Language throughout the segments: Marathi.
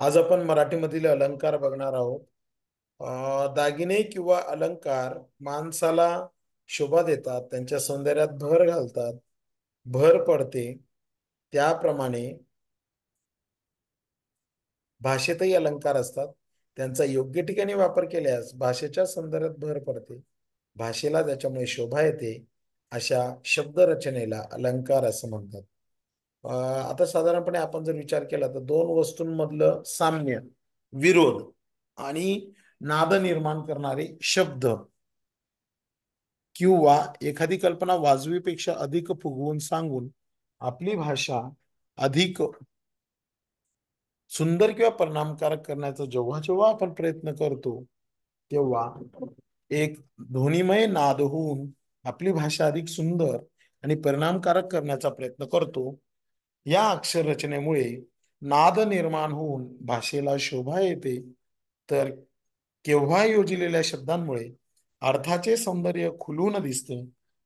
आज आपण मराठीमधील अलंकार बघणार आहोत. दागिने किंवा अलंकार माणसाला शोभा देतात, त्यांच्या सौंदर्यात भर घालतात, भर पडते. त्याप्रमाणे भाषेतही अलंकार असतात. त्यांचा योग्य ठिकाणी वापर केल्यास भाषेच्या सौंदर्यात भर पडते. भाषेला त्याच्यामुळे शोभा येते. अशा शब्दरचनेला अलंकार असं म्हणतात. आता साधारणपणे आपण जर विचार केला तर दोन वस्तूंमधलं साम्य, विरोध आणि नाद निर्माण करणारे शब्द किंवा एखादी कल्पना वाजवीपेक्षा अधिक फुगवून सांगून आपली भाषा अधिक सुंदर किंवा परिणामकारक करण्याचा जेव्हा जेव्हा आपण प्रयत्न करतो, तेव्हा एक ध्वनिमय नाद होऊन आपली भाषा अधिक सुंदर आणि परिणामकारक करण्याचा प्रयत्न करतो. या अक्षर रचनेमुळे नाद निर्माण होऊन भाषेला शोभा येते. तर केव्हा योजलेल्या शब्दांमुळे अर्थाचे सौंदर्य खुलून दिसते.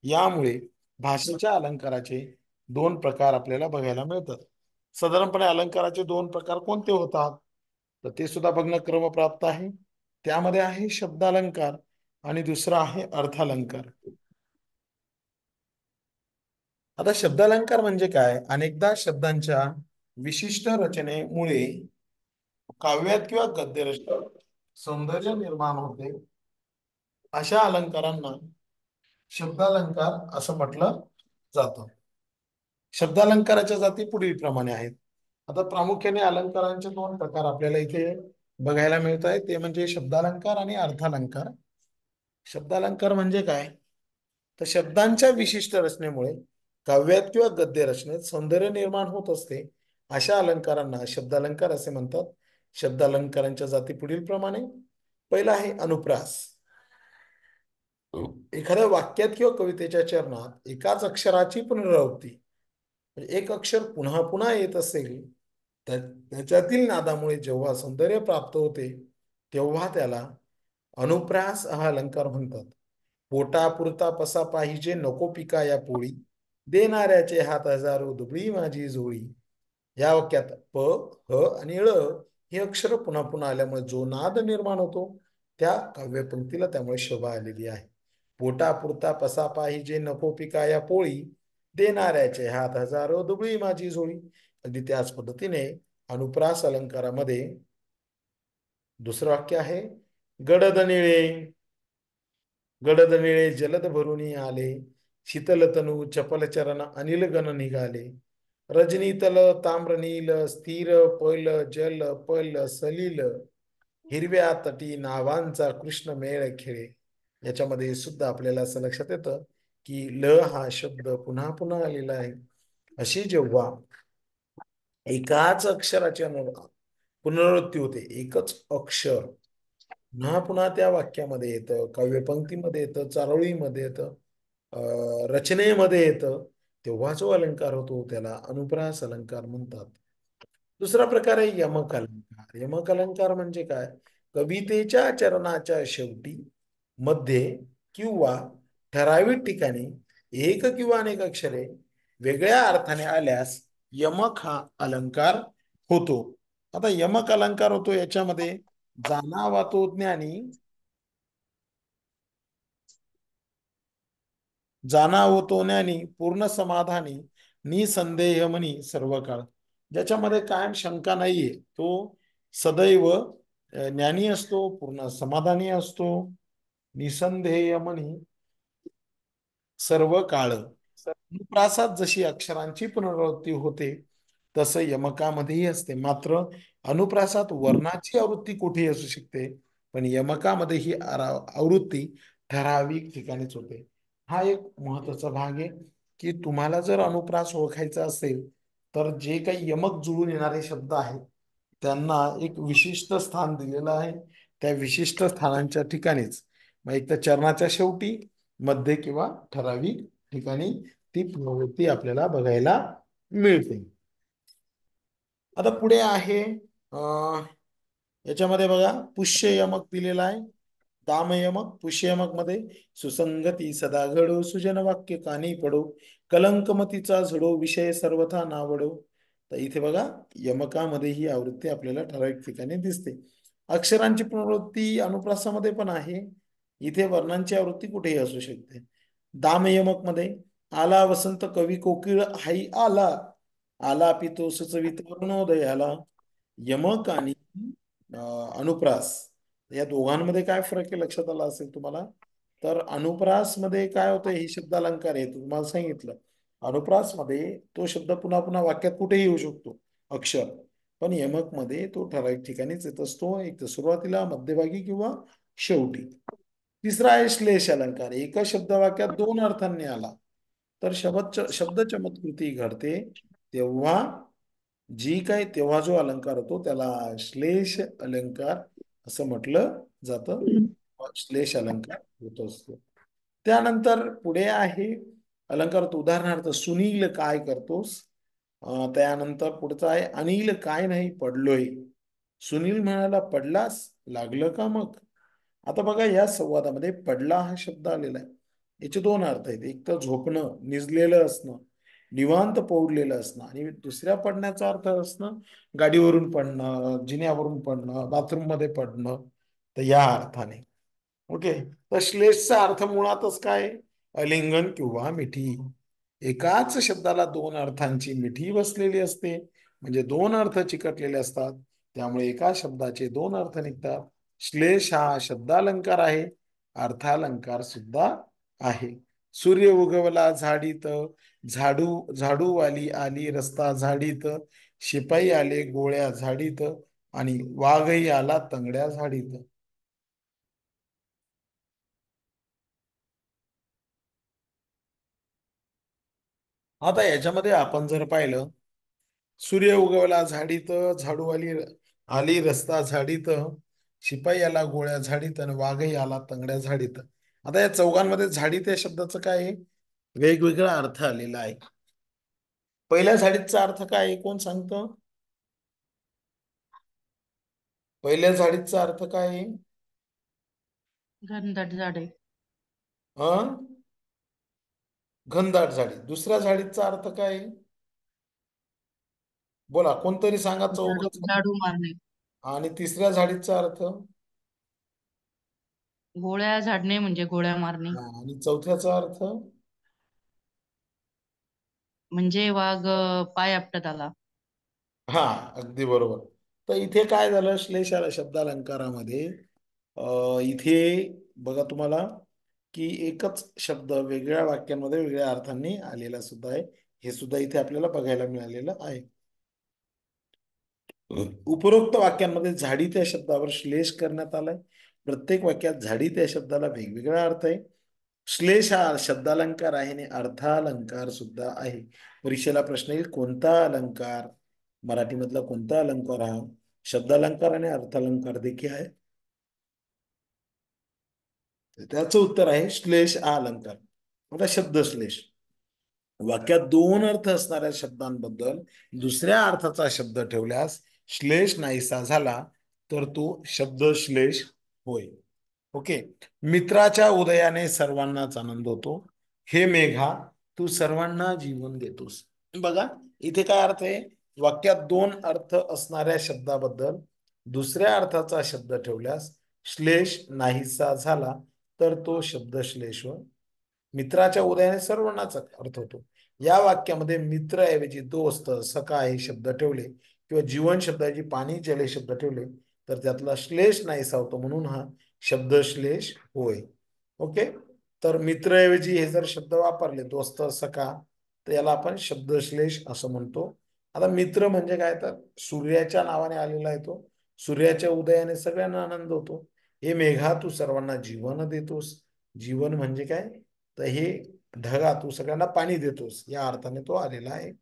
यामुळे भाषेच्या अलंकाराचे दोन प्रकार आपल्याला बघायला मिळतात. साधारणपणे अलंकाराचे दोन प्रकार कोणते होतात, तर ते सुद्धा बघणं क्रमप्राप्त आहे. त्यामध्ये आहे शब्दालंकार आणि दुसरा आहे अर्थालंकार. आता शब्दालंकार म्हणजे काय? अनेकदा शब्दांच्या विशिष्ट रचनेमुळे काव्यात किंवा गद्य रचनेत सौंदर्य निर्माण होते. अशा अलंकारांना शब्दालंकार असं म्हटलं जातं. शब्दालंकाराच्या जाती पुढील प्रमाणे आहेत. आता प्रामुख्याने अलंकारांचे दोन प्रकार आपल्याला इथे बघायला मिळत आहेत. ते म्हणजे शब्दालंकार आणि अर्थालंकार. शब्दालंकार म्हणजे काय? तर शब्दांच्या विशिष्ट रचनेमुळे काव्यात किंवा गद्य रचनेत सौंदर्य निर्माण होत असते. अशा अलंकारांना शब्दालंकार असे म्हणतात. शब्दालंकारांच्या जाती पुढील प्रमाणे. पहिला आहे अनुप्रास. एखाद्या वाक्यात किंवा कवितेच्या चरणात एकाच अक्षराची पुनरावृत्ती, म्हणजे एक अक्षर पुन्हा पुन्हा येत असेल तर त्याच्यातील नादामुळे जेव्हा सौंदर्य प्राप्त होते, तेव्हा त्याला अनुप्रास हा अलंकार म्हणतात. पोटापुरता पसा पाहिजे नको पिका या पोळी, देणाऱ्याचे हात हजारो दुबळी माझी झोळी. या वाक्यात प, ह आणि ळ हे अक्षर पुन्हा पुन्हा आल्यामुळे जो नाद निर्माण होतो, त्या काव्यपंक्तीला त्यामुळे शोभा आलेली आहे. पोटापुरता पसा पाहिजे नको पिका या पोळी, देणाऱ्याचे हात हजारो दुबळी माझी झोळी. अगदी त्याच पद्धतीने अनुप्रास अलंकारामध्ये दुसरं वाक्य आहे गडद निळे. गडद निळे जलद भरुनी आले, शीतल तनू चपल चरण अनिल गण निघाले. रजनीतल ताम्र नील स्थिर पैल जल पैल सलील, हिरव्या तटी नावांचा कृष्ण मेळ खेळे. याच्यामध्ये सुद्धा आपल्याला असं लक्षात येतं की ल हा शब्द पुन्हा पुन्हा आलेला आहे. अशी जेव्हा एकाच अक्षराची पुनरावृत्ती होते, एकच अक्षर पुन्हा पुन्हा त्या वाक्यामध्ये येतं, काव्यपंक्तीमध्ये येतं, चारोळीमध्ये येतं, रचनेमध्ये येतं, तेव्हा जो अलंकार होतो त्याला अनुप्रास अलंकार म्हणतात. दुसरा प्रकार आहे यमक अलंकार. यमक अलंकार म्हणजे काय? कवितेच्या चरणाच्या शेवटी, मध्ये किंवा ठराविक ठिकाणी एक किंवा अनेक अक्षरे वेगळ्या अर्थाने आल्यास यमक हा अलंकार होतो. आता यमक अलंकार होतो याच्यामध्ये जाणावा तो ज्ञानी, जाणावो तो ज्ञानी पूर्ण समाधानी, निसंदेह मनी सर्व काळ. ज्याच्यामध्ये कायम शंका नाहीये तो सदैव ज्ञानी असतो, पूर्ण समाधानी असतो, निसंदेह मनी सर्व काळ. अनुप्रासात जशी अक्षरांची पुनरावृत्ती होते तसं यमकामध्येही असते. मात्र अनुप्रासात वर्णाची आवृत्ती कुठेही असू शकते, पण यमकामध्ये ही आवृत्ती ठराविक ठिकाणीच होते. हा एक महत्वाचा भाग आहे की तुम्हाला जर अनुप्रास ओळखायचा असेल तर जे काही यमक जुळून येणारे शब्द आहेत त्यांना एक विशिष्ट स्थान दिलेलं आहे. त्या विशिष्ट स्थानांच्या ठिकाणीच मग एक तर चरणाच्या शेवटी, मध्ये किंवा ठराविक ठिकाणी ती प्रवृत्ती आपल्याला बघायला मिळते. आता पुढे आहे याच्यामध्ये बघा पुष्य यमक दिलेला आहे. दाम यमक. पुष्य यमक मध्ये सुसंगती सदा घडो, सुजन वाक्य कानी पडो, कलंकमतीचा झडो, विषय सर्वथा नावडो, तर इथे बघा यमकामध्ये ही आवृत्ती आपल्याला ठराविक ठिकाणी दिसते. अक्षरांची पुनरावृत्ती अनुप्रासामध्ये पण आहे. इथे वर्णांची आवृत्ती कुठेही असू शकते. दाम यमक मध्ये आला वसंत कवी कोकिळ हाई आला, आला पितो सुचवित अरुणोदयाला. यमक आणि अनुप्रास या दोघांमध्ये काय फरक आहे लक्षात आला असेल तुम्हाला. तर अनुप्रास मध्ये काय होतं, हे शब्दालंकार आहे तुम्हाला सांगितलं. अनुप्रास मध्ये तो शब्द पुन्हा पुन्हा वाक्यात कुठेही येऊ शकतो अक्षर, पण यमक मध्ये तो ठराविक ठिकाणीच येत असतो, एक तर सुरुवातीला, मध्यभागी किंवा शेवटी. तिसरा आहे श्लेष अलंकार. एका शब्द वाक्यात दोन अर्थांनी आला तर शब्द चमत्कृती घडते, तेव्हा तेव्हा जो अलंकार होतो त्याला श्लेष अलंकार असं म्हटलं जातं. श्लेष अलंकार होत असतो. त्यानंतर पुढे आहे अलंकार होतो. उदाहरणार्थ सुनील काय करतोस. त्यानंतर पुढचा आहे अनिल काय नाही पडलोय. सुनील म्हणाला पडलास, लागलं का मग. आता बघा या संवादामध्ये पडला हा शब्द आलेला आहे. याचे दोन अर्थ आहेत. एक तर झोपणं, निजलेलं असणं, निवांत पडलेलं असणं, आणि दुसऱ्या पडण्याचा अर्थ असणं गाडीवरून पडणं, जिन्यावरून पडणं, बाथरूम मध्ये पडणं. तर या अर्थाने ओके. तर श्लेषचा अर्थ मुळातच काय, अलिंगन किंवा मिठी. एकाच शब्दाला दोन अर्थांची मिठी बसलेली असते, म्हणजे दोन अर्थ चिकटलेले असतात, त्यामुळे एका शब्दाचे दोन अर्थ निघतात. श्लेष हा शब्दालंकार आहे, अर्थालंकार सुद्धा आहे. सूर्य उगवला झाडीत, झाडूवाली आली रस्ता झाडीत, शिपाई आले गोळ्या झाडीत, आणि वाघही आला तंगड्या झाडीत. आता याच्यामध्ये आपण जर पाहिलं, सूर्य उगवला झाडीत, झाडूवाली आली रस्ता झाडीत, शिपाई आला गोळ्या झाडीत, आणि वाघही आला तंगड्या झाडीत. आता या चौघांमध्ये झाडीत या शब्दाचं काय आहे, वेगवेगळा अर्थ आलेला आहे. पहिल्या झाडीचा अर्थ काय आहे, कोण सांगतं. पहिल्या झाडीचा अर्थ काय आहे. घनदाट झाडे. अं घनदाट झाडी. दुसऱ्या झाडीचा अर्थ काय आहे, बोला कोणतरी सांगा झाडू चौघच. झाडू मारणे. आणि तिसऱ्या झाडीचा अर्थ. गोळ्या झाडणे म्हणजे गोळ्या मारणे. आणि चौथ्याचा अर्थ. म्हणजे वाघ पाय आपटत आला. हा, अगदी बरोबर. तर इथे काय झालं श्लेषाला शब्दालंकारामध्ये, इथे बघा तुम्हाला की एकच शब्द वेगळ्या वाक्यांमध्ये वेगळ्या अर्थांनी आलेला सुद्धा आहे. हे सुद्धा इथे आपल्याला बघायला मिळालेलं आहे. उपरोक्त वाक्यांमध्ये झाडीत या शब्दावर श्लेष करण्यात आलाय. प्रत्येक वाक्यात झाडीत या शब्दाला वेगवेगळा अर्थ आहे. श्लेष हा शब्दालंकार आहे आणि अर्थालंकार सुद्धा आहे. परीक्षेला प्रश्न येईल कोणता अलंकार, मराठीमधला कोणता अलंकार हा शब्दालंकार आणि अर्थालंकार देखील आहे. त्याचं उत्तर आहे श्लेष हा अलंकार. आता शब्द श्लेष, वाक्यात दोन अर्थ असणाऱ्या शब्दांबद्दल दुसऱ्या अर्थाचा शब्द ठेवल्यास श्लेष नाहीसा झाला तर तो शब्द श्लेष होय. ओके. मित्राच्या उदयाने सर्वांनाच आनंद होतो, हे मेघा तू सर्वांना जीवन देतोस. बघा इथे काय अर्थ आहे, वाक्यात दोन अर्थ असणाऱ्या शब्दाबद्दल दुसऱ्या अर्थाचा शब्द ठेवल्यास श्लेष नाहीसा झाला तर तो शब्द श्लेष होय. मित्राच्या उदयाने सर्वांनाच अर्थ होतो. या वाक्यामध्ये मित्र ऐवजी दोस्त, सखा हे शब्द ठेवले किंवा जीवन शब्दाऐवजी पाणी जल हे शब्द ठेवले तर त्यातला श्लेष नाहीसा होतो, म्हणून हा शब्द श्लेष होय. ओके. तर मित्रऐवजी हे जर शब्द वापरले दोस्त, सखा, तर याला आपण शब्दश्लेष असं म्हणतो. आता मित्र म्हणजे काय, तर सूर्याच्या नावाने आलेला आहे तो. सूर्याच्या उदयाने सगळ्यांना आनंद होतो. हे मेघा तू सर्वांना जीवन देतोस. जीवन म्हणजे काय, तर हे ढगा तू सगळ्यांना पाणी देतोस, या अर्थाने तो आलेला आहे.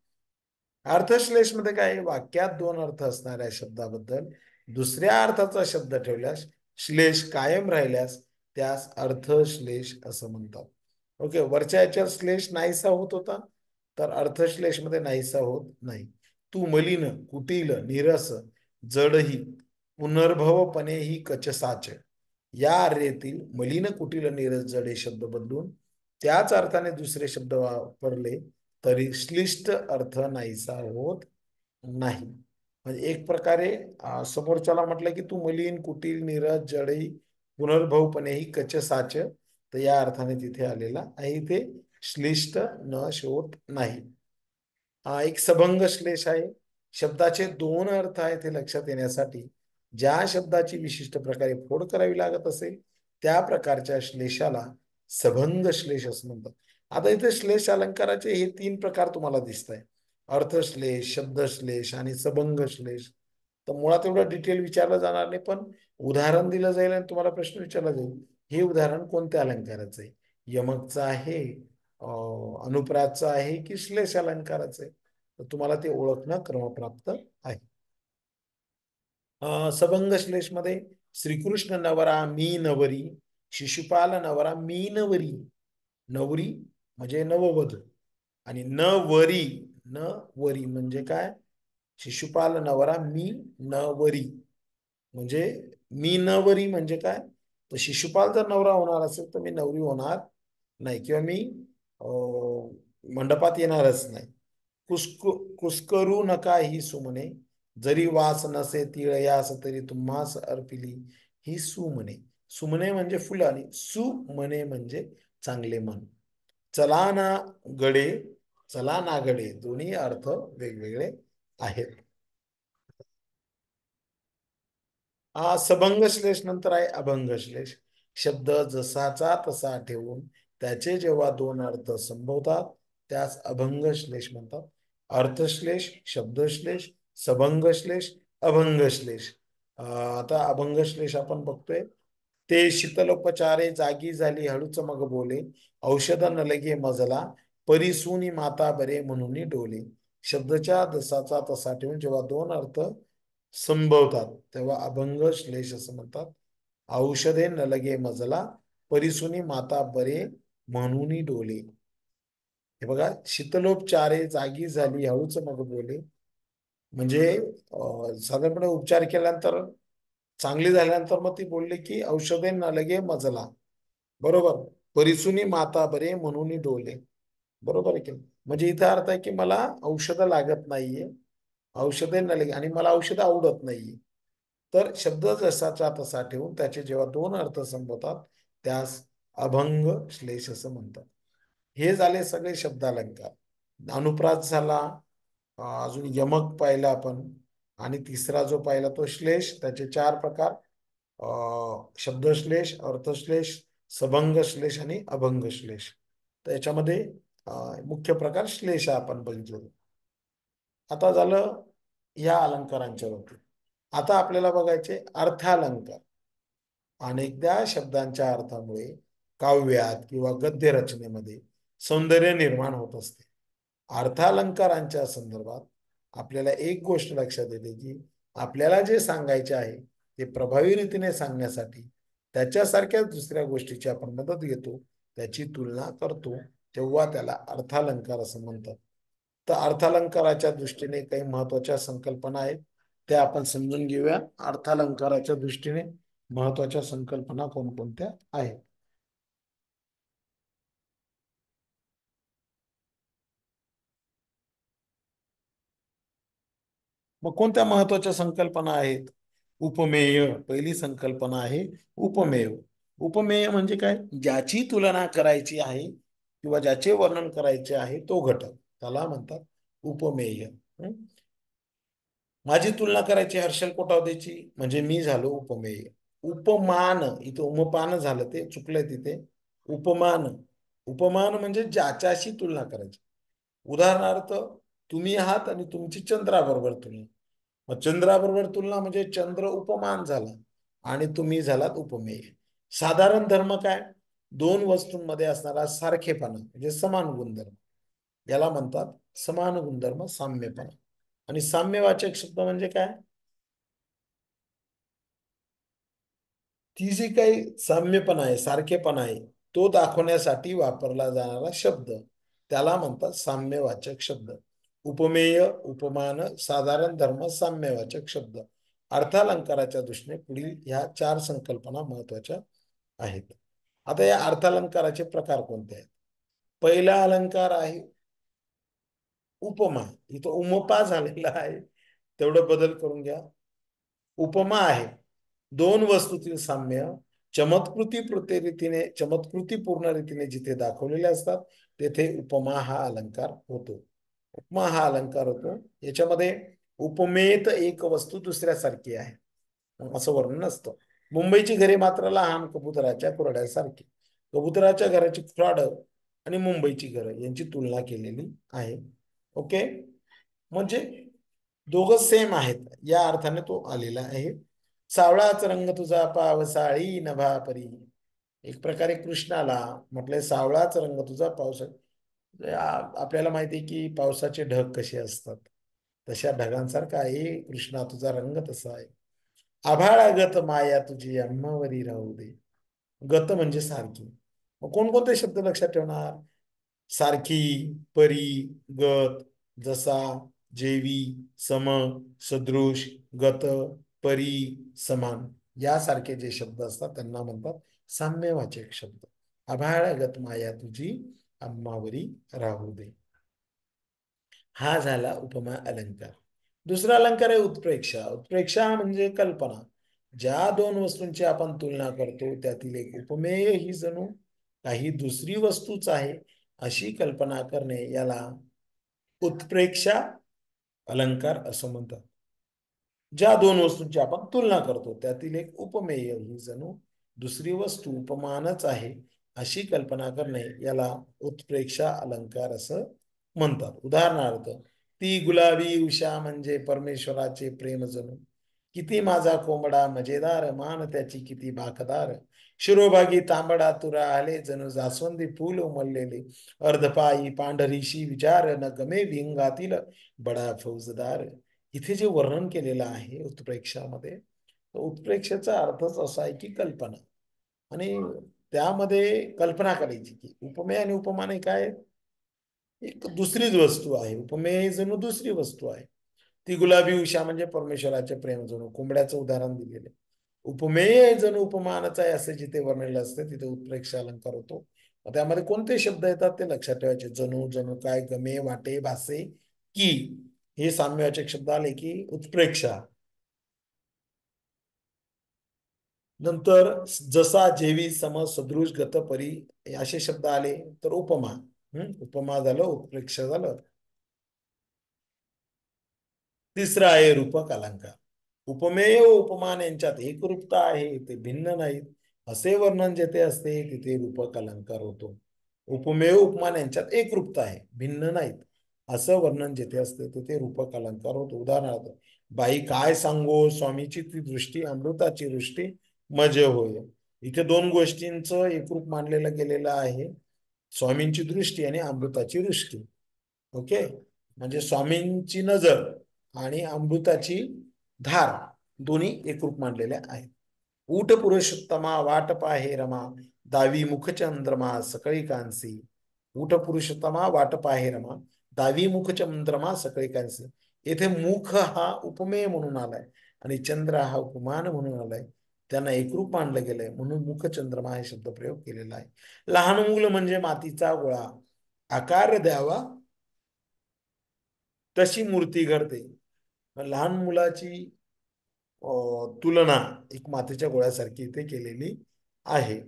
अर्थश्लेष मध्ये काय, वाक्यात दोन अर्थ असणाऱ्या शब्दाबद्दल दुसऱ्या अर्थाचा शब्द ठेवल्यास श्लेष कायम राहिल्यास त्यास अर्थश्लेष असं म्हणतात. ओके. वरच्या याच्यात श्लेष नाहीसा होत होता, तर अर्थश्लेष मध्ये नाहीसा होत नाही. तू मलिन, कुटील, नीरस, जडही, पुनर्भवपणेही कचसाच, या आर्येतील मलिन, कुटील, नीरस, जड हे शब्द बदलून त्याच अर्थाने दुसरे शब्द वापरले तरी श्लिष्ट अर्थ नाहीसा होत नाही. म्हणजे एक प्रकारे समोरच्याला म्हटलं की तू मलिन कुटील नीरज जडई पुनर्भवपणेही कच साच, तर या अर्थाने तिथे आलेला आहे. इथे श्लिष्ट न शोध नाही. हा एक सबंग श्लेष आहे. शब्दाचे दोन अर्थ आहेत हे लक्षात येण्यासाठी ज्या शब्दाची विशिष्ट प्रकारे फोड करावी लागत असेल त्या प्रकारच्या श्लेषाला सबंग श्लेष असं म्हणतात. आता इथे श्लेष अलंकाराचे हे तीन प्रकार तुम्हाला दिसत आहे: अर्थश्लेष, शब्दश्लेष आणि सबंग श्लेष. तर मुळात एवढं डिटेल विचारलं जाणार नाही, पण उदाहरण दिलं जाईल आणि तुम्हाला प्रश्न विचारला जाईल, हे उदाहरण कोणत्या अलंकाराचं आहे? यमकचं आहे, अनुप्रासचं आहे की श्लेष अलंकाराचं आहे? तर तुम्हाला ते ओळखणं क्रमप्राप्त आहे. सबंग श्लेष मध्ये श्रीकृष्ण नवरा मी नवरी, शिशुपाल नवरा मी नवरी. नवरी म्हणजे नववधू, आणि नवरी, नवरी म्हणजे काय? शिशुपाल नवरा मी नवरी. म्हणजे मी नवरी म्हणजे काय? तर शिशुपाल जर नवरा होणार असेल तर मी नवरी होणार नाही, किंवा मी मंडपात येणारच नाही. कुस्करू नका ही सुमने, जरी वास नसे तिळयास तरी तुम्हास अर्पिली ही सुमने. सुमने म्हणजे फुलं आणि सुमने म्हणजे चांगले मन. चला ना गडे, चला ना गडे, दोन्ही अर्थ वेगवेगळे आहेत. हा सबंग श्लेष नंतर आहे अभंग श्लेष. शब्द जसाचा तसा ठेवून त्याचे जेव्हा दोन अर्थ संभवतात त्यास अभंग श्लेष म्हणतात. अर्थश्लेष, शब्दश्लेष, सबंग श्लेष, अभंग श्लेष. आता अभंग श्लेष आपण बघतोय. ते शीतलोपचारे जागी झाली हळूच मग बोले, औषध न लगे मजला परिसूनी माता बरे म्हणून डोले. शब्दच्या जसाचा तसा ठेवून जेव्हा दोन अर्थ संभवतात तेव्हा अभंग श्लेष असं म्हणतात. औषधे न लगे मजला परिसुनी माता बरे म्हणून डोले. हे बघा, शीतलोपचारे जागी झाली हळूच मग बोले, म्हणजे साधारणपणे उपचार केल्यानंतर चांगली झाल्यानंतर मग ती बोलली की औषधे न लगे मजला. बरोबर. परिसुनी माता बरे म्हणून डोले. बरोबर आहे की नाही? म्हणजे इथं अर्थ आहे की मला औषधं लागत नाहीये, औषधे न लगे, आणि मला औषधं आवडत नाहीये. तर शब्द जसाचा तसा ठेवून त्याचे जेव्हा दोन अर्थ संभवतात त्यास अभंग श्लेष असं म्हणतात. हे झाले सगळे शब्दालंकार. अनुप्रास झाला, अजून यमक पाहिला आपण, आणि तिसरा जो पाहिला तो श्लेष. त्याचे चार प्रकार: शब्दश्लेष, अर्थश्लेष, सबंग श्लेष आणि अभंग श्लेष. तर याच्यामध्ये मुख्य प्रकार श्लेष आपण बघितलं. आता झालं या अलंकारांच्या बाबतीत. आता आपल्याला बघायचे अर्थालंकार. अनेकदा शब्दांच्या अर्थामुळे काव्यात किंवा गद्य रचनेमध्ये सौंदर्य निर्माण होत असते. अर्थालंकारांच्या संदर्भात आपल्याला एक गोष्ट लक्षात येते की आपल्याला जे सांगायचे आहे ते प्रभावी रीतीने सांगण्यासाठी त्याच्यासारख्याच दुसऱ्या गोष्टीची आपण मदत घेतो, त्याची तुलना करतो, तेव्हा त्याला अर्थालंकार असं म्हणतात. तर अर्थालंकाराच्या दृष्टीने काही महत्वाच्या संकल्पना आहेत, त्या आपण समजून घेऊया. अर्थालंकाराच्या दृष्टीने महत्वाच्या संकल्पना कोणकोणत्या आहेत? मग कोणत्या महत्वाच्या संकल्पना आहेत? उपमेय पहिली संकल्पना आहे. उपमेय. उपमेय म्हणजे काय? ज्याची तुलना करायची आहे किंवा ज्याचे वर्णन करायचे आहे तो घटक, त्याला म्हणतात उपमेय. माझी तुलना करायची हर्षल कोटावदेची, म्हणजे मी झालो उपमेय. उपमान, इथं उमपान झालं, ते चुकलंय तिथे. उपमान, उपमान म्हणजे ज्याच्याशी तुलना करायची. उदाहरणार्थ, तुम्ही आहात आणि तुमची चंद्राबरोबर तुलना. मग चंद्राबरोबर तुलना म्हणजे चंद्र उपमान झाला आणि तुम्ही झालात उपमेय. साधारण धर्म काय? दोन वस्तूंमध्ये असणारा सारखेपणा म्हणजे समान गुणधर्म, याला म्हणतात समान गुणधर्म, साम्यपणा. आणि साम्यवाचक शब्द म्हणजे काय? ती जी काही साम्यपणा आहे, सारखेपणा आहे, तो दाखवण्यासाठी वापरला जाणारा शब्द, त्याला म्हणतात साम्यवाचक शब्द. उपमेय, उपमान, साधारण धर्म, साम्यवाचक शब्द. अर्थालंकाराच्या दृष्टीने पुढील ह्या चार संकल्पना महत्वाच्या आहेत. आता या अर्थालंकाराचे प्रकार कोणते आहेत? पहिला अलंकार आहे उपमा. इथं उमपा झालेला आहे, तेवढं बदल करून घ्या. उपमा आहे दोन वस्तूतील साम्य चमत्कृती पूर्ण रीतीने जिथे दाखवलेले असतात तेथे उपमा हा अलंकार होतो. उपमा हा अलंकार होतो. याच्यामध्ये उपमेत एक वस्तू दुसऱ्यासारखी आहे असं वर्णन असतं. मुंबईची घरे मात्र लहान कबुतराच्या कुरड्यासारखी. कबुतराच्या घराची खुराड आणि मुंबईची घरं यांची तुलना केलेली आहे. ओके, म्हणजे दोघं सेम आहेत या अर्थाने तो आलेला आहे. सावळाच रंग तुझा पावसाळी नभा परी. एक प्रकारे कृष्णाला म्हटलंय सावळाच रंग तुझा आपल्याला माहिती आहे की पावसाचे ढग कसे असतात, तशा ढगांसारखा आहे कृष्णा तुझा रंग तसा आहे. आभाळागत माया तुझी अंमावरी राहू दे. गत म्हणजे सारखी. मग कोणकोणते शब्द लक्षात ठेवणार? सारखी, परी, गत, जसा, जेवी, सम, सदृश, गत, परी, समान यासारखे जे शब्द असतात त्यांना म्हणतात साम्यवाचक शब्द. आभाळागत माया तुझी अंमावरी राहू दे. हा झाला उपमा अलंकार. दुसरा अलंकार आहे उत्प्रेक्षा. उत्प्रेक्षा म्हणजे कल्पना. ज्या दोन वस्तूंची आपण तुलना करतो त्यातील एक उपमेय ही जणू काही दुसरी वस्तूच आहे अशी कल्पना करणे याला उत्प्रेक्षा अलंकार असं म्हणतात. ज्या दोन वस्तूंची आपण तुलना करतो त्यातील एक उपमेय ही जणू दुसरी वस्तू उपमानच आहे अशी कल्पना करणे याला उत्प्रेक्षा अलंकार असं म्हणतात. उदाहरणार्थ, ती गुलाबी उषा म्हणजे परमेश्वराचे प्रेम जणू. किती माझा कोंबडा मजेदार मान त्याची किती बाकदार. शिरोभागी तांबडा तुरा आले जणू जास्वंदी फूल उमललेले. अर्धपायी पांढरीशी विचार न गमे विंगातील बडा फौजदार. इथे जे वर्णन केलेलं आहे उत्प्रेक्षामध्ये, उत्प्रेक्षेचा अर्थच असा आहे की कल्पना. आणि त्यामध्ये कल्पना करायची की उपमेय आणि उपमाने काय एक दुसरीच वस्तू आहे. उपमेय जणू दुसरी वस्तू आहे. ती गुलाबी उषा म्हणजे परमेश्वराचे प्रेम जणू कोंबड्याचं उदाहरण दिलेले. उपमेय जणू उपमानच आहे असे जिथे वर्णलेलं असते तिथे उत्प्रेक्ष अलंकार होतो. त्यामध्ये कोणते शब्द येतात ते लक्षात ठेवायचे. जणू, जणू काय, गमे, वाटे, भासे, की हे साम्यवाचक शब्द आले की उत्प्रेक्षा. नंतर जसा, जेवी, सम, सदृश, गत, परी असे शब्द आले तर उपमा. उपमा झालं, उत्प्रेक्ष झालं. तिसरा आहे रूपक अलंकार. उपमेय व उपमान यांच्यात एकरूपता आहे, ते भिन्न नाहीत असे वर्णन जेथे असते तिथे रूपक अलंकार होतो. उपमेय उपमान यांच्यात एकरूपता आहे, भिन्न नाहीत असं वर्णन जेथे असते तिथे रूपक अलंकार होतो. उदाहरणार्थ, बाई काय सांगो स्वामीची ती दृष्टी अमृताची दृष्टी मज होय. इथे दोन गोष्टींचं एकरूप मानलेलं गेलेलं आहे, स्वामींची दृष्टी आणि अमृताची दृष्टी. ओके, म्हणजे स्वामींची नजर आणि अमृताची धार दोन्ही एकरूप मानलेल्या आहेत. ऊठ पुरुषोत्तमा वाट पाहे रमा दावी मुखचंद्रमा सकळी कांसी. ऊठ पुरुषोत्तमा वाट पाहे रमा दावी मुखचंद्रमा सकळी कांसी. येथे मुख हा उपमेय म्हणून आलाय आणि चंद्र हा उपमान म्हणून आलाय. त्यांना एकरूप मानलं गेलंय म्हणून मुखचंद्रमा हे शब्द प्रयोग केलेला आहे. लहान मुल म्हणजे मातीचा गोळा, आकार द्यावा तशी मूर्ती घडते. लहान मुलाची तुलना एक मातीच्या गोळ्यासारखी इथे केलेली आहे.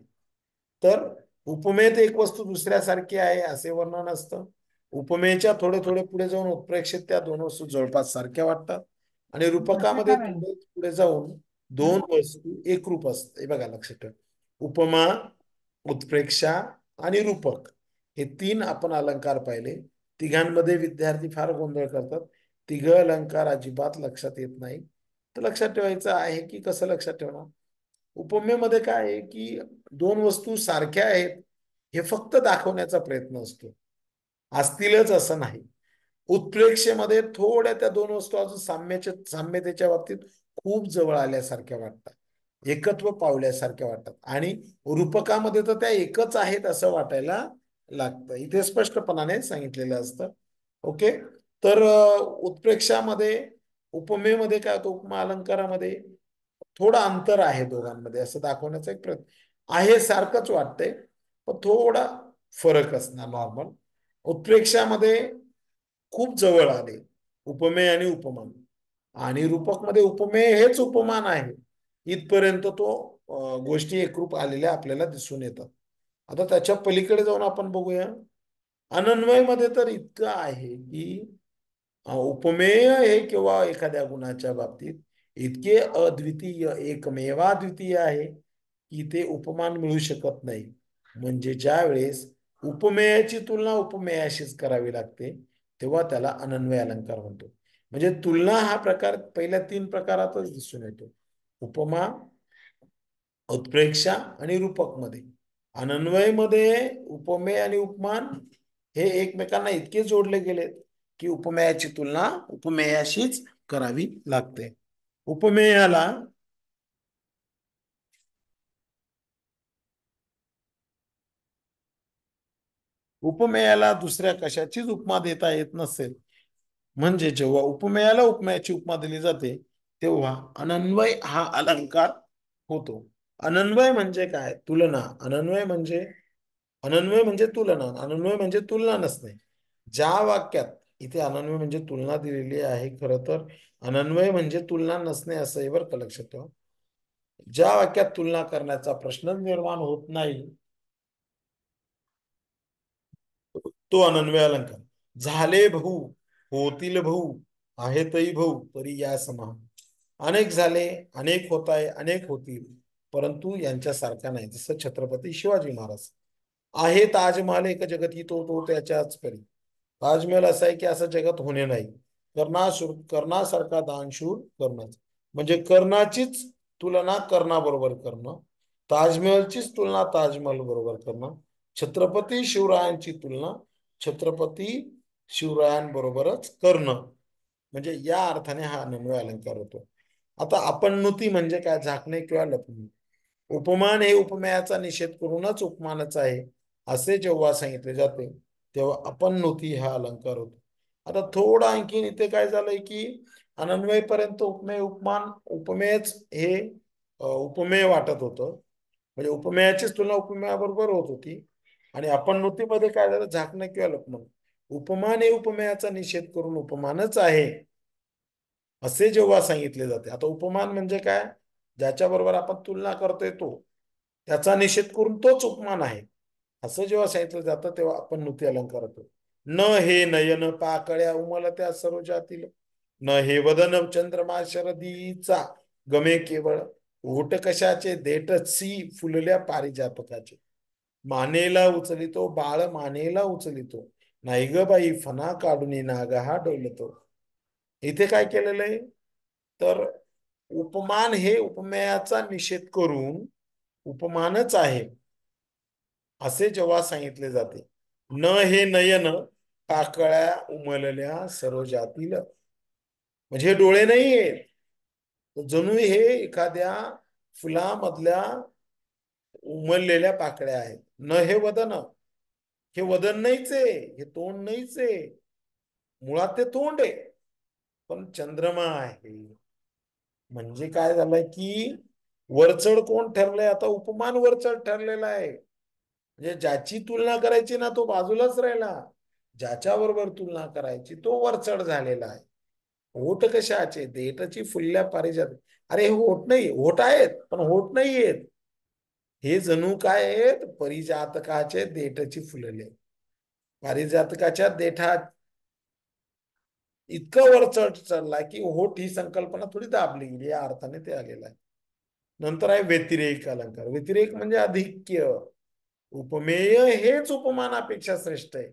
तर उपमेत एक वस्तू दुसऱ्यासारखी आहे असे वर्णन असतं. उपमेच्या थोडे थोडे पुढे जाऊन उत्प्रेक्षित त्या दोन वस्तू जवळपास सारख्या वाटतात आणि रूपकामध्ये थोडे पुढे जाऊन दोन वस्तू एकरूप असतात. हे बघा लक्षात ठेवा, उपमा, उत्प्रेक्षा आणि रूपक हे तीन आपण अलंकार पाहिले. तिघांमध्ये विद्यार्थी फार गोंधळ करतात. तिघ अलंकार अजिबात लक्षात येत नाही. तर लक्षात ठेवायचं आहे की कसं लक्षात ठेवणार. उपमेमध्ये काय आहे की दोन वस्तू सारख्या आहेत हे फक्त दाखवण्याचा प्रयत्न असतो, असतीलच असं नाही. उत्प्रेक्षेमध्ये थोड्या त्या दोन वस्तू अजून साम्यतेच्या बाबतीत खूप जवळ आल्यासारख्या वाटतात, एकत्व पावल्यासारख्या वाटतात. आणि रूपकामध्ये तर त्या एकच आहेत असं वाटायला लागतं. इथे स्पष्टपणाने सांगितलेलं असतं. ओके, तर उत्प्रेक्षामध्ये उपमेमध्ये काय होतं, उपमा अलंकारामध्ये थोडं अंतर आहे दोघांमध्ये असं दाखवण्याचा एक प्रयत्न आहे. सारखंच वाटतंय पण थोडा फरक असणार नॉर्मल. उत्प्रेक्षामध्ये खूप जवळ आले उपमेय आणि उपमान आणि रूपक मध्ये उपमेय हेच उपमान आहे. इथपर्यंत तो गोष्टी एकरूप आलेल्या आपल्याला दिसून येतात. आता त्याच्या पलीकडे जाऊन आपण बघूया. अनन्वय मध्ये तर इतकं आहे की उपमेय हे किंवा एखाद्या गुणाच्या बाबतीत इतके अद्वितीय एकमेवाद्वितीय आहे की ते उपमान मिळू शकत नाही. म्हणजे ज्या वेळेस उपमेयाची तुलना उपमेयाशीच करावी लागते तेव्हा त्याला अनन्वय अलंकार म्हणतो. म्हणजे तुलना हा प्रकार पहिल्या 3 प्रकारातच दिसून येतो. उपमा, उत्प्रेक्षा आणि रूपक मध्ये. अनन्वय मध्ये उपमेय आणि उपमान हे एकमेकांना इतके जोडले गेलेत की उपमेयाची तुलना उपमेयाशीच करावी लागते. उपमेयाला उपमेयाला दुसऱ्या कशाचीच उपमा देता येत नसेल. म्हणजे जेव्हा उपमेयाला उपमेयाची उपमा दिली जाते तेव्हा अनन्वय हा अलंकार होतो. अनन्वय म्हणजे काय? तुलना. अनन्वय म्हणजे तुलना. अनन्वय म्हणजे तुलना नसणे. ज्या वाक्यात इथे अनन्वय म्हणजे तुलना दिलेली आहे, खरं तर अनन्वय म्हणजे तुलना नसणे असं आहे बरं का, लक्षात ठेवा. ज्या वाक्यात तुलना करण्याचा प्रश्न निर्माण होत नाही तो अनन्वय अलंकार. झाले भाऊ, होतील भाऊ, आहेतही भाऊ परी या समा. अनेक झाले, अनेक होत आहे, अनेक होतील, परंतु यांच्यासारखा नाही. जसं छत्रपती शिवाजी महाराज. आहे ताजमहाल एक जगती तो त्याच्याच परी. ताजमहल असा आहे की असं जगात होणे नाही. कर्णासारखा दानशूर कर्णच. म्हणजे कर्णाचीच तुलना कर्णाबरोबर करणं, ताजमहलचीच तुलना ताजमहल बरोबर करणं, छत्रपती शिवरायांची तुलना छत्रपती शिवरायांबरोबरच करणं, म्हणजे या अर्थाने हा अनन्वय अलंकार होतो. आता अपन्नुती म्हणजे काय? झाकणे किंवा लपणे. उपमान हे उपमेयाचा निषेध करूनच उपमानच आहे असे जेव्हा सांगितले जाते तेव्हा अपन्नुती हा अलंकार होतो. आता थोडं आणखीन इथे काय झालंय की अनन्वय पर्यंत उपमेय उपमान उपमेयच हे उपमेय वाटत होतं. म्हणजे उपमेयाचीच तुलना उपमेयाबरोबर होत होती. आणि अपन्नुतीमध्ये काय झालं? झाकणं किंवा लपणं. उपमान हे उपमेयाचा निषेध करून उपमानच आहे असे जेव्हा सांगितले जाते. आता उपमान म्हणजे काय? ज्याच्या बरोबर आपण तुलना करतोय तो, त्याचा निषेध करून तोच उपमान आहे असं जेव्हा सांगितलं जातं तेव्हा आपण नुती अलंकार होतो. न हे नयन पाकळ्या उमलत्या सरोजातील, न हे वदन चंद्रमा शरदीचा, गमे केवळ ओट कशाचे देठसी फुलल्या पारिजातकाचे. मानेला उचलितो बाळ मानेला उचलितो, नाही ग बाई फणा काढून नाग हा डोलतो. इथे काय केलेलं आहे? तर उपमान हे उपमेयाचा निषेध करून उपमानच आहे असे जेव्हा सांगितले जाते. न हे नयन पाकळ्या उमलल्या सरोजातील, म्हणजे हे डोळे नाही आहेत, जणू हे एखाद्या फुलामधल्या उमललेल्या पाकळ्या आहेत. न हे वदन, हे वदन नाहीच आहे, हे तोंड नाहीच आहे. मुळात ते तोंड आहे पण चंद्रमा आहे. म्हणजे काय झालंय की वरचढ कोण ठरलंय? आता उपमान वरचढ ठरलेला आहे. म्हणजे ज्याची तुलना करायची ना तो बाजूलाच राहिला, ज्याच्या बरोबर तुलना करायची तो वरचढ झालेला आहे. होठ कशाचे? देठची फुलल्या पारिजात. अरे हे होठ नाही, होठ आहेत पण होठ नाही आहेत. हे जणू काय आहेत? परिजातकाचे देठची फुलले. पारिजातकाच्या देठा इतकं वर चढलाय की होठ ही संकल्पना थोडी दाबली गेली, या अर्थाने ते आलेलं आहे. नंतर आहे व्यतिरेक अलंकार. व्यतिरेक म्हणजे अधिक्य. उपमेय हेच उपमानापेक्षा श्रेष्ठ आहे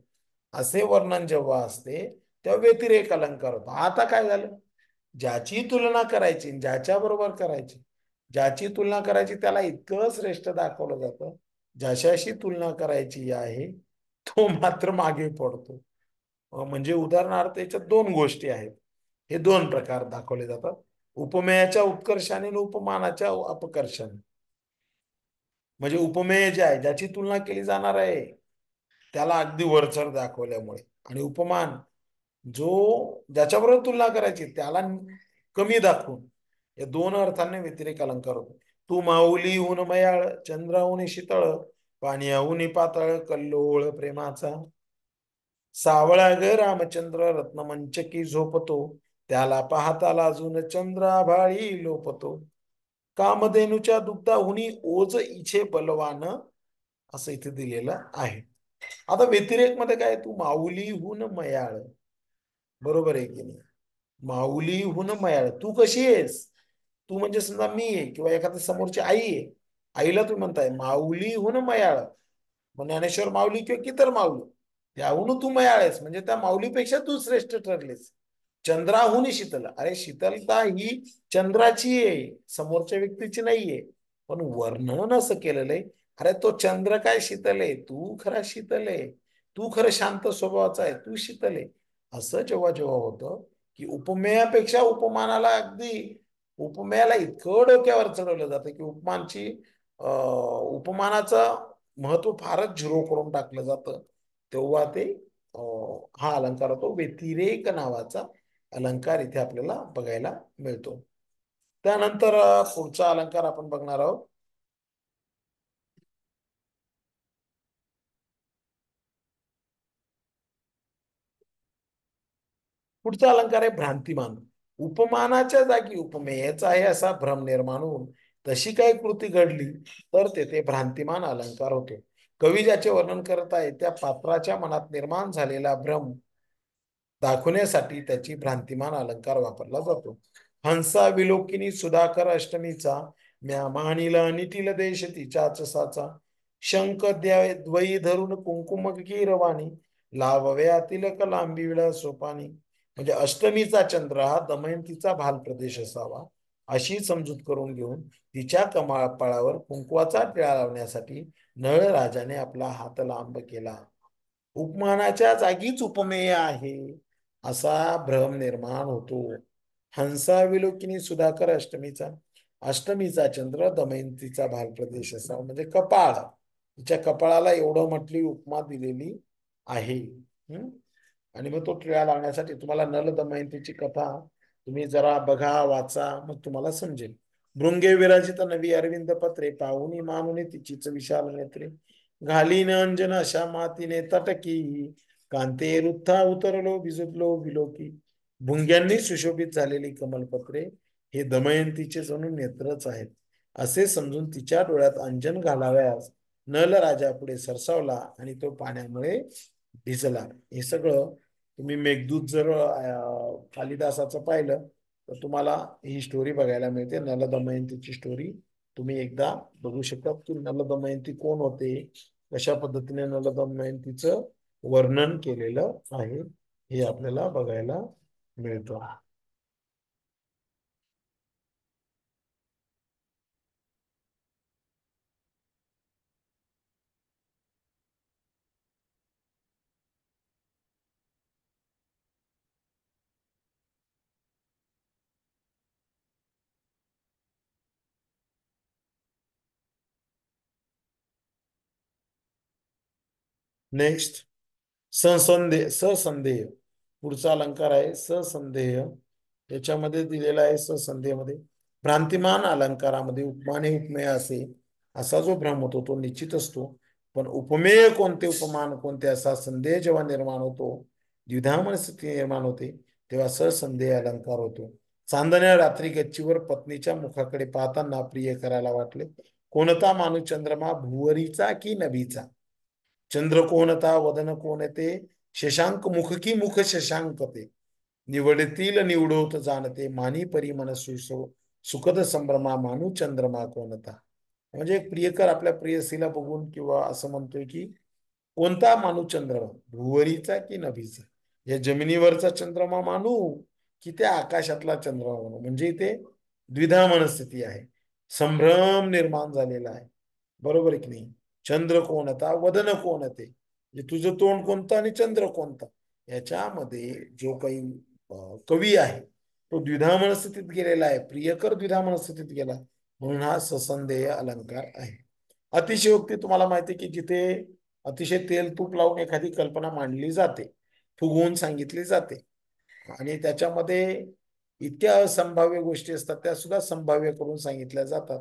असे वर्णन जेव्हा असते तेव्हा व्यतिरेक अलंकार होतो. आता काय झालं? ज्याची तुलना करायची, ज्याच्या बरोबर करायची, ज्याची तुलना करायची त्याला इतकं श्रेष्ठ दाखवलं जातं, ज्याच्याशी तुलना करायची आहे तो मात्र मागे पडतो. म्हणजे उदाहरणार्थ याच्यात 2 गोष्टी आहेत. हे 2 प्रकार दाखवले जातात. उपमेयाच्या उत्कर्षाने आणि उपमानाच्या अपकर्षाने. म्हणजे उपमेय जे आहे ज्याची तुलना केली जाणार आहे त्याला अगदी वरचढ दाखवल्यामुळे, आणि उपमान जो ज्याच्याबरोबर तुलना करायची त्याला कमी दाखवून, या 2 अर्थाने व्यतिरेक अलंकार होतो. तू माऊली ऊन मयाळ, चंद्राहून शीतळ, पाण्याहून पातळ, कल्लोळ प्रेमाचा. सावळा ग रामचंद्र रत्नमंचकी झोपतो, त्याला पाहता लाजून चंद्राभाळी लोपतो. कामधेनूच्या दुग्धाहुनी ओज इछे बलवान, असं इथे दिलेलं आहे. आता व्यतिरेक मध्ये काय, तू माऊलीहून मयाळ, बरोबर आहे की नाही? माऊलीहून मयाळ, तू कशी आहेस? तू म्हणजे समजा मी आहे किंवा एखाद्या समोरची आई आहे, आईला तू म्हणताय माऊलीहून मयाळ. मग ज्ञानेश्वर माऊली किंवा कितर माऊली, त्याहून तू मयाळ आहेस म्हणजे त्या माऊलीपेक्षा तू श्रेष्ठ ठरलेस. चंद्राहून शीतल, अरे शीतलता ही चंद्राची आहे, समोरच्या व्यक्तीची नाहीये. पण वर्णन असं केलेलं आहे, अरे तो चंद्र काय शीतल आहे, तू खरा शीतल आहे, तू खरं शांत स्वभावाचा आहे, तू शीतल आहे. असं जेव्हा जेव्हा होतं की उपमेयापेक्षा उपमानाला अगदी, उपमेयाला इतकं डोक्यावर चढवलं जातं की उपमानाचं महत्व फारच झिरो करून टाकलं जातं. तेव्हा ते हा अलंकार होतो, व्यतिरेक नावाचा अलंकार इथे आपल्याला बघायला मिळतो. त्यानंतर पुढचा अलंकार आपण बघणार आहोत. पुढचा अलंकार आहे भ्रांतिमान. उपमानाच्या जागी उपमेयच आहे असा भ्रम निर्माण होऊन तशी काही कृती घडली तर तेथे भ्रांतिमान अलंकार होतो. कवी ज्याचे वर्णन करत आहे त्या पात्राच्या मनात निर्माण झालेला भ्रम दाखवण्यासाठी त्याची भ्रांतिमान अलंकार वापरला जातो. हंसा विलोकिनी सुधाकर अष्टमीचा, म्या मानिला निटील देश तिच्याच साचा, शंख द्वयी धरून कुंकुम गीरवाणी, लावव्या तिलक लांबी विळा सोपानी. म्हणजे अष्टमीचा चंद्र हा दमयंतीचा भाल प्रदेश असावा अशी समजूत करून घेऊन तिच्या कमाळावर कुंकवाचा टिळा लावण्यासाठी नळ राजाने आपला हात लांब केला. उपमानाच्या जागीच उपमेय आहे असा भ्रम निर्माण होतो. हंसा विलोकिनी सुधाकर अष्टमीचा, अष्टमीचा चंद्र दमयंतीचा भालप्रदेश असा म्हणजे कपाळ, तिच्या कपाळाला एवढं म्हटली उपमा दिलेली आहे. आणि मग तो टिळा लावण्यासाठी तुम्हाला नल दमयंतीची कथा तुम्ही जरा बघा, वाचा, मग तुम्हाला समजेल. भृंगे विराजित नवी अरविंद पत्रे, पाहुनी मानुनी तिचीच विशाल नेत्रे, घालीन अंजन अशा मातीने तटकी, कांते रुत्था उतरलो भिजतलो विलोकी. भुंग्यांनी सुशोभित झालेली कमलपत्रे हे दमयंतीचे जणू नेत्रच आहेत असे समजून तिच्या डोळ्यात अंजन घालाव्यास नल राजा पुढे सरसावला आणि तो पाण्यामुळे भिजला. हे सगळं तुम्ही मेघदूत जर कालिदासाचं पाहिलं तर तुम्हाला ही स्टोरी बघायला मिळते. नल दमयंतीची स्टोरी तुम्ही एकदा बघू शकता की नल दमयंती कोण होते, कशा पद्धतीने नल दमयंतीचं वर्णन केलेलं आहे हे आपल्याला बघायला मिळतं. नेक्स्ट ससंदेह. पुढचा अलंकार आहे ससंदेह. याच्यामध्ये दिलेला आहे ससंदेह मध्ये भ्रांतिमान अलंकारामध्ये उपमाने उपमेय असे असा जो भ्रम होतो तो निश्चित असतो. पण उपमेय कोणते उपमान कोणते असा संदेह जेव्हा निर्माण होतो, द्विधा स्थिती निर्माण होते, तेव्हा ससंदेह अलंकार होतो. चांदण्या रात्री गच्चीवर पत्नीच्या मुखाकडे पाहताना प्रिय करायला वाटले, कोणता माणूस चंद्रमा भुवरीचा की नभीचा, चंद्र कोणता वदन कोणते, शशांक मुख की मुख शशांक ते, निवडतील निवडोत जाणते, मानी परी मन सुखद संभ्रमा, मानू चंद्रमा कोणता. म्हणजे एक प्रियकर आपल्या प्रेयसीला बघून किंवा असं म्हणतोय की कोणता मानू चंद्रमा, भुवरीचा की नभीचा, या जमिनीवरचा चंद्रमा मानू की त्या आकाशातला चंद्रमा मानू. म्हणजे इथे द्विधा मनस्थिती आहे, संभ्रम निर्माण झालेला आहे. बरोबर आहे की नाही? चंद्र कोणता वदन कोणते, म्हणजे तुझं तोंड कोणतं आणि चंद्र कोणता, याच्यामध्ये जो काही कवी आहे तो द्विधा मनस्थितीत गेलेला आहे, प्रियकर द्विधा मनस्थितीत गेला, म्हणून हा ससंदेह अलंकार आहे. अतिशयोक्ती तुम्हाला माहिती आहे की जिथे अतिशय तेल तूप लावून एखादी कल्पना मांडली जाते, फुगवून सांगितली जाते आणि त्याच्यामध्ये इतक्या असंभाव्य गोष्टी असतात त्या सुद्धा संभाव्य करून सांगितल्या जातात,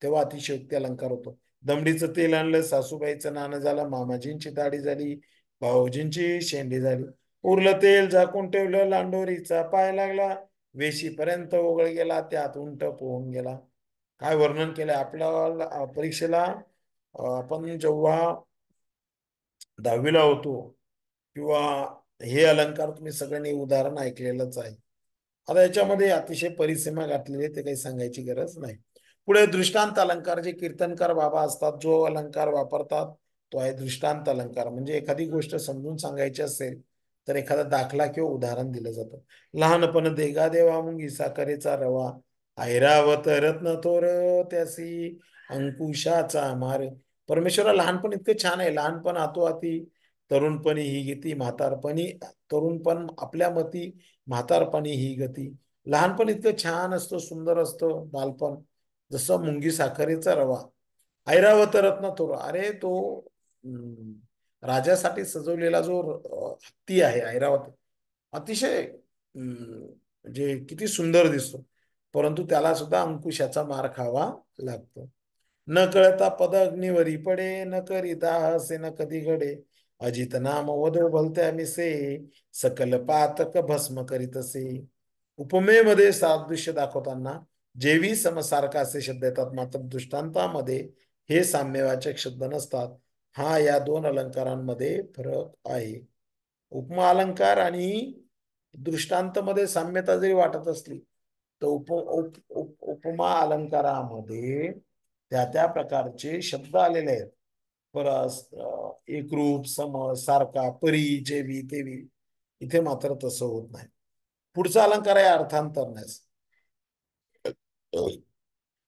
तेव्हा अतिशयोक्ती अलंकार होतो. दमडीचं तेल आणलं, सासूबाईचं नाणं झालं, मामाजींची दाढी झाली, भाऊजींची शेंडी झाली. उरलं तेल झाकून ठेवलं, लांडोरीचा पाय लागला, वेशीपर्यंत ओघळ गेला, त्यात उंट पोहून गेला. काय वर्णन केलंय आपल्या परीक्षेला. आपण जेव्हा 10वीला होतो, किंवा हे अलंकार तुम्ही सगळ्यांनी उदाहरण ऐकलेलंच आहे. आता याच्यामध्ये अतिशय परिसीमा घातलेली आहे, ते काही सांगायची गरज नाही. पुढे दृष्टांत अलंकार, जे कीर्तनकार बाबा असतात, जो अलंकार वापरतात तो आहे दृष्टांत अलंकार. म्हणजे एखादी गोष्ट समजून सांगायची असेल तर एखादा दाखला किंवा उदाहरण दिलं जातं. लहानपण देगा देवा मुंगी साखरेचा रवा, ऐरावत रत्न थोर त्यासी अंकुशाचा मार. परमेश्वरा लहानपण इतकं छान आहे. लहानपण हाती, तरुणपणी ही गती, म्हातारपणी तरुणपण आपल्या मती, म्हातारपणी ही गती. लहानपण इतकं छान असतं, सुंदर असतं बालपण. जसं मुंगी साखरेचा रवा, ऐरावत रत्न थोर. अरे तो अं, राजासाठी सजवलेला जो हत्ती आहे ऐरावत, अतिशय म्हणजे किती सुंदर दिसतो, परंतु त्याला सुद्धा अंकुशाचा मार खावा लागतो. न कळता पद अग्निवरी पडे, न करी दाह असे न कधी घडे, अजित नाम वधो भलत्या मिसे, सकल पातक भस्म करीतसे. उपमेमध्ये सादृश्य दाखवताना जेवी समसारखा असे शब्द येतात, मात्र दृष्टांतामध्ये हे साम्यवाचक शब्द नसतात. हा या दोन अलंकारांमध्ये फरक आहे. उपमा अलंकार आणि दृष्टांतमध्ये साम्यता जरी वाटत असली, तर उपमा अलंकारामध्ये त्या त्या प्रकारचे शब्द आलेले आहेत. परस, एकरूप, सम, सारखा, परी, जेवी, तेवी. इथे मात्र तसं होत नाही. पुढचा अलंकार आहे अर्थांतरण्यास.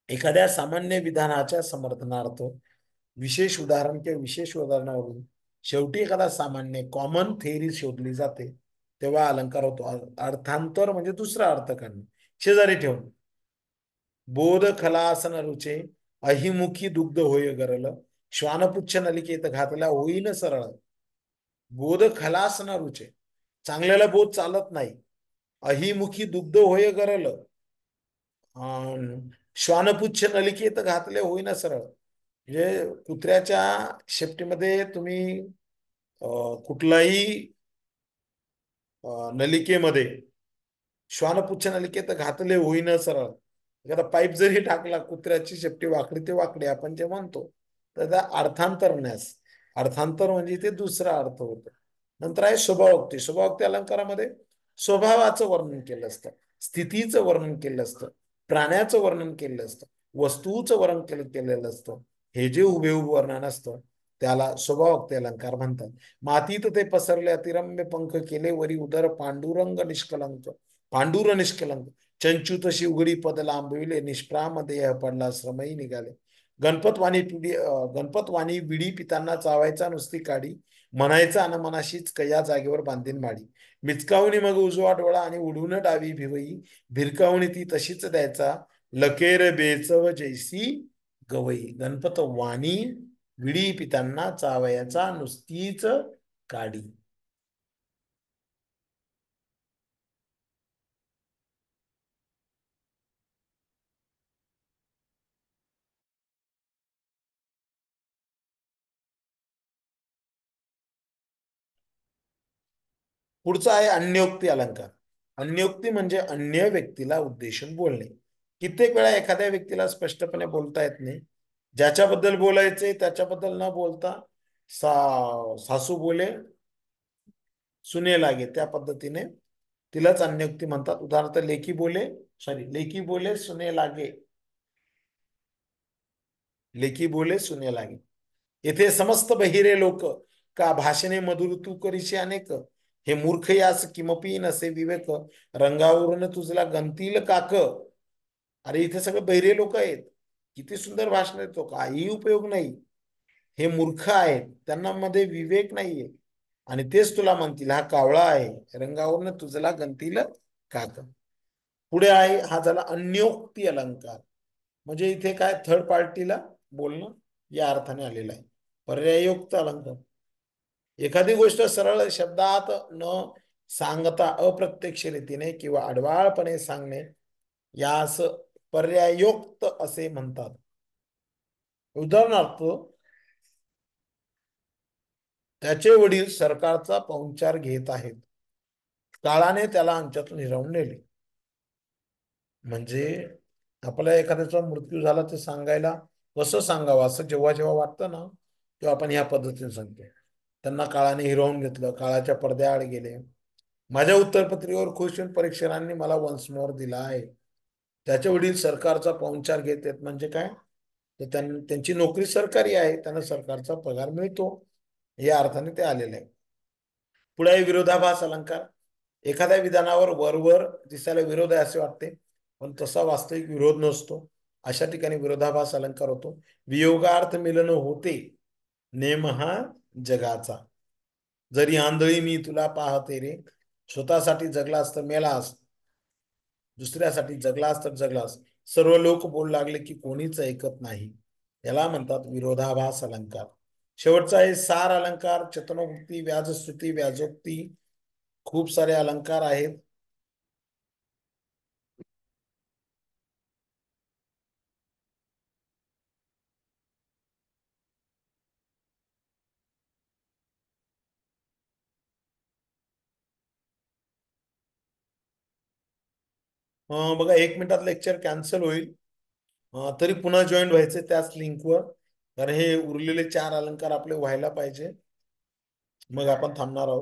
एखाद्या सामान्य विधानाच्या समर्थनार्थ विशेष उदाहरण किंवा विशेष उदाहरणावरून शेवटी एखादा सामान्य कॉमन थेअरी शोधली जाते, तेव्हा अलंकार होतो. अर्थांतर म्हणजे दुसरा अर्थ काढणे. शेजारी ठेवून, बोध खलासन रुचे, अहिमुखी दुग्ध होय गरल, श्वानपुच्छ नलिकेत घातल्या होईन सरळ. बोध खलास न रुचे, चांगल्याला बोध चालत नाही. अहिमुखी दुग्ध होय गरल, श्वानपुच्छ नलिकेत घातले होईना सरळ. म्हणजे कुत्र्याच्या शेपटीमध्ये तुम्ही कुठलाही नलिकेमध्ये श्वानपुच्छ नलिकेत घातले होईना सरळ. एखादा पाईप जरी टाकला, कुत्र्याची शेपटी वाकडी ते वाकडी आपण जे म्हणतो, तर त्या अर्थांतरण्यास. अर्थांतर म्हणजे इथे दुसरा अर्थ होतो. नंतर आहे स्वभावोक्ती. स्वभावोक्ती अलंकारामध्ये स्वभावाचं वर्णन केलं असतं, स्थितीचं वर्णन केलं असतं, प्राण्याचं वर्णन केलं असतं, वस्तूचं वर्णन केलेलं असतं. हे जे हुबेहूब वर्णन असतं त्याला स्वभावोक्ती अलंकार म्हणतात. मातीत ते पसरले अतिरम्य पंख, केले वरी उदर पांडुरंग निष्कलंक. पांडुर निष्कलंक, चंचू तशी उघडी पद लांबविले, निष्प्राम देह पडला श्रमही निघाले. गणपत वाणी विडी पितांना चावायचा नुसती काडी, म्हणायचा अनमनाशीच कया जागेवर बांधीन माडी. मिचकावणी मग उजवा डोळा आणि उडून डावी भिवई, भिरकावणी ती तशीच द्यायचा, लकेर बेचव जैसी गवई. गणपत वाणी विडी पितांना चावायचा नुसतीच काडी. पुढचा आहे अन्योक्ती अलंकार. अन्योक्ती म्हणजे अन्य व्यक्तीला उद्देशून बोलणे. कित्येक वेळा एखाद्या व्यक्तीला स्पष्टपणे बोलता येत नाही, ज्याच्याबद्दल बोलायचे त्याच्याबद्दल न बोलता सासू बोले सुने लागे, त्या पद्धतीने तिलाच अन्योक्ती म्हणतात. उदाहरणार्थ लेकी बोले सुने लागे, लेकी बोले सुने लागे. येथे समस्त बहिरे लोक, का भाषणे मधुर तू करीशी अनेक, हे मूर्ख यास किमपी नसे विवेक, रंगावरून तुझला गंतील काक. अरे इथे सगळे बहिरे लोक आहेत, किती सुंदर भाषण देतो, काही उपयोग नाही. हे मूर्ख आहेत, त्यांना मध्ये विवेक नाहीये, आणि तेच तुला म्हणतील हा कावळा आहे, रंगावरून तुझला गंतील काक. पुढे आहे, हा झाला अन्योक्ती अलंकार. म्हणजे इथे काय थर्ड पार्टीला बोलणं या अर्थाने आलेलं आहे. पर्यायोक्त अलंकार, एखादी गोष्ट सरळ शब्दात न सांगता अप्रत्यक्ष रीतीने किंवा अडवाळपणे सांगणे, यास पर्यायोक्त असे म्हणतात. उदाहरणार्थ, त्याचे वडील सरकारचा पाहुणचार घेत आहेत. काळाने त्याला आमच्यातून हिरावून नेले. म्हणजे आपल्या एखाद्याचा मृत्यू झाला ते सांगायला कसं सांगावं असं जेव्हा जेव्हा वाटतं ना, तेव्हा आपण ह्या पद्धतीने सांगतो. त्यांना काळाने हिरावून घेतलं, काळाच्या पडद्याआड गेले. माझ्या उत्तरपत्रिकेवर खुश होऊन परीक्षकांनी मला वन्स मोर दिला आहे. त्याचे वडील सरकारचा पाहुणचार घेत आहेत म्हणजे काय, तर त्यांची नोकरी सरकारी आहे, त्यांना सरकारचा पगार मिळतो, या अर्थाने ते आलेले आहे. पुढे आहे विरोधाभास अलंकार. एखाद्या विधानावर वरवर दिसायला विरोध आहे असे वाटते, पण तसा वास्तविक विरोध नसतो. अशा ठिकाणी विरोधाभास अलंकार होतो. वियोगार्थ मिलन होते नेम हा जगाचा. जरी आंधळी मी तुला पाहते रे, स्वतःसाठी जगलास तर मेलास, दुसऱ्यासाठी जगलास तर जगलास, सर्व लोक बोलू लागले की कोणीच ऐकत नाही. याला म्हणतात विरोधाभास अलंकार. शेवटचा आहे सार अलंकार. चतुर्मुक्ती, व्याजस्तुती, व्याजोक्ती, खूप सारे अलंकार आहेत. बघा 1 मिनिटात लेक्चर कॅन्सल होईल. तरी पुन्हा जॉईन व्हायचे त्याच लिंकवर, कारण हे उरलेले 4 अलंकार आपले व्हायला पाहिजे, मग आपण थांबणार आहोत.